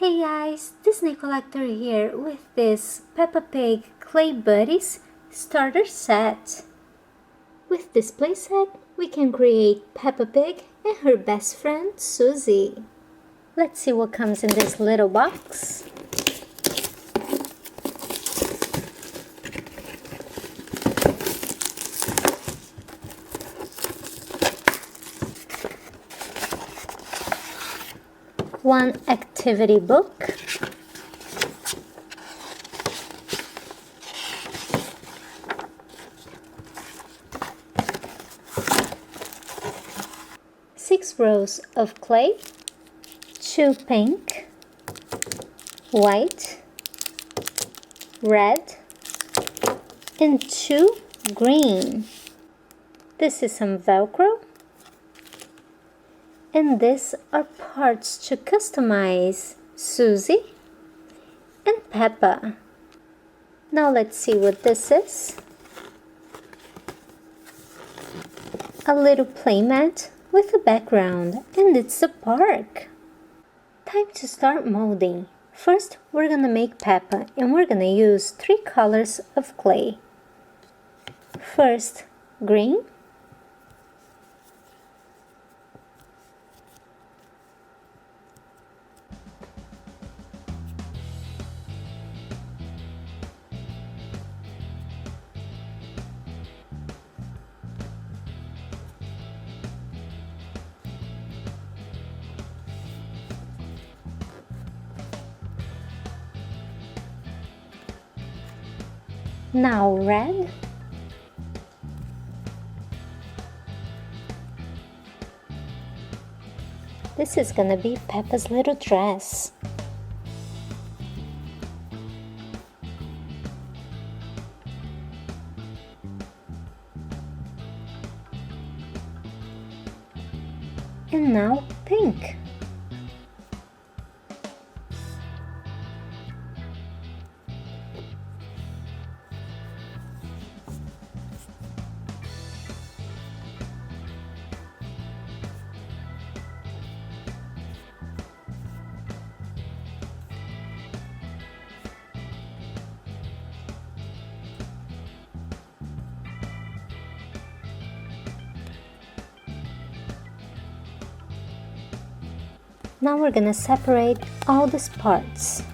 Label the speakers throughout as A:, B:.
A: Hey guys, Disney Collector here with this Peppa Pig Clay Buddies starter set. With this playset, we can create Peppa Pig and her best friend Suzy. Let's see what comes in this little box. One activity book, six rows of clay, two pink, white, red, and two green. This is some Velcro. And these are parts to customize Suzy and Peppa. Now let's see what this is. A little playmat with a background, and it's a park. Time to start molding. First, we're gonna make Peppa, and we're gonna use 3 colors of clay. First, green. Now red. This is gonna be Peppa's little dress. And now pink. Now we're gonna separate all these parts.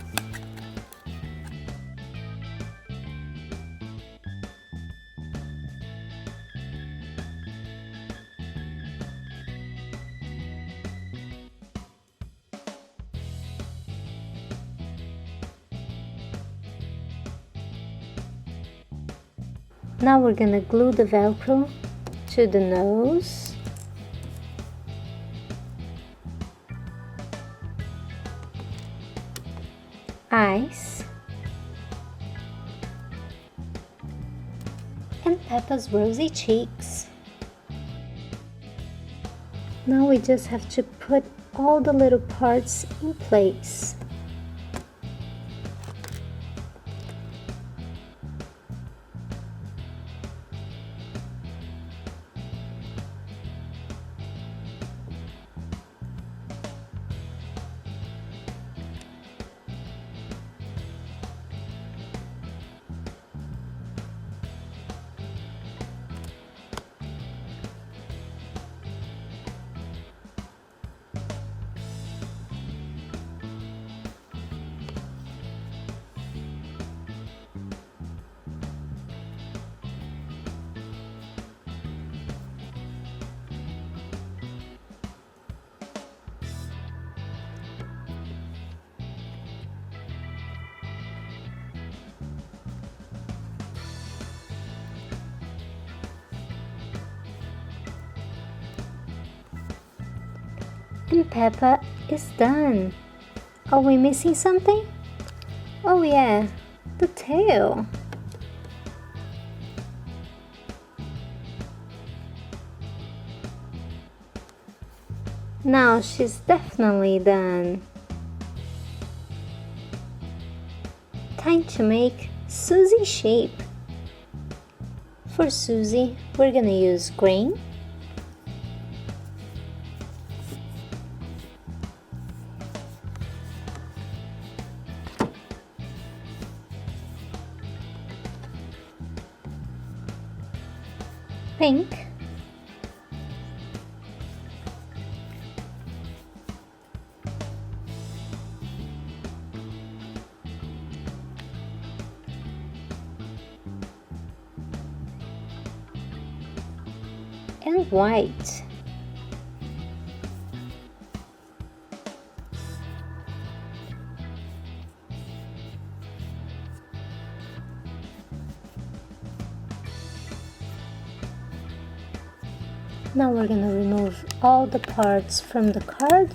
A: Now we're gonna glue the Velcro to the nose. Eyes, and Peppa's rosy cheeks. Now we just have to put all the little parts in place. And Peppa is done. Are we missing something? Oh yeah, the tail. Now she's definitely done. Time to make Suzy shape. For Suzy, we're gonna use green, pink, and white. Now we're gonna remove all the parts from the card.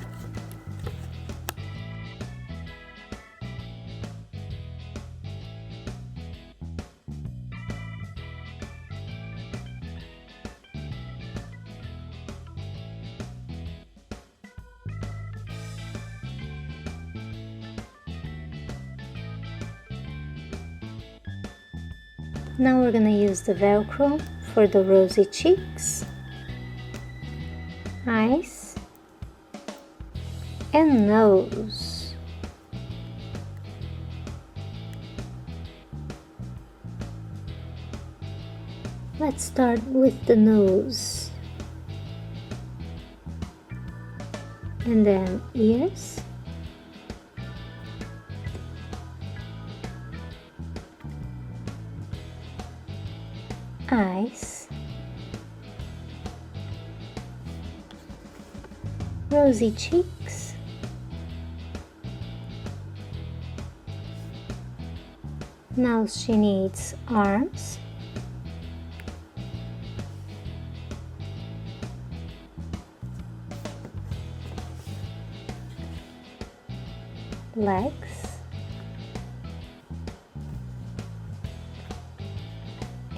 A: Now we're gonna use the Velcro for the rosy cheeks, eyes, and nose. Let's start with the nose, and then ears, eyes, rosy cheeks, now she needs arms, legs,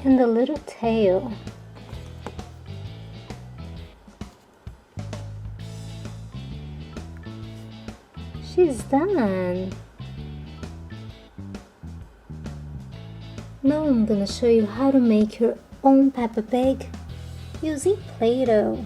A: and a little tail. She's done! Now I'm gonna show you how to make your own Peppa Pig using Play-Doh.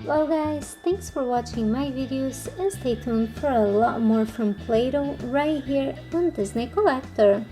A: Well guys, thanks for watching my videos and stay tuned for a lot more from Play-Doh right here on Disney Collector.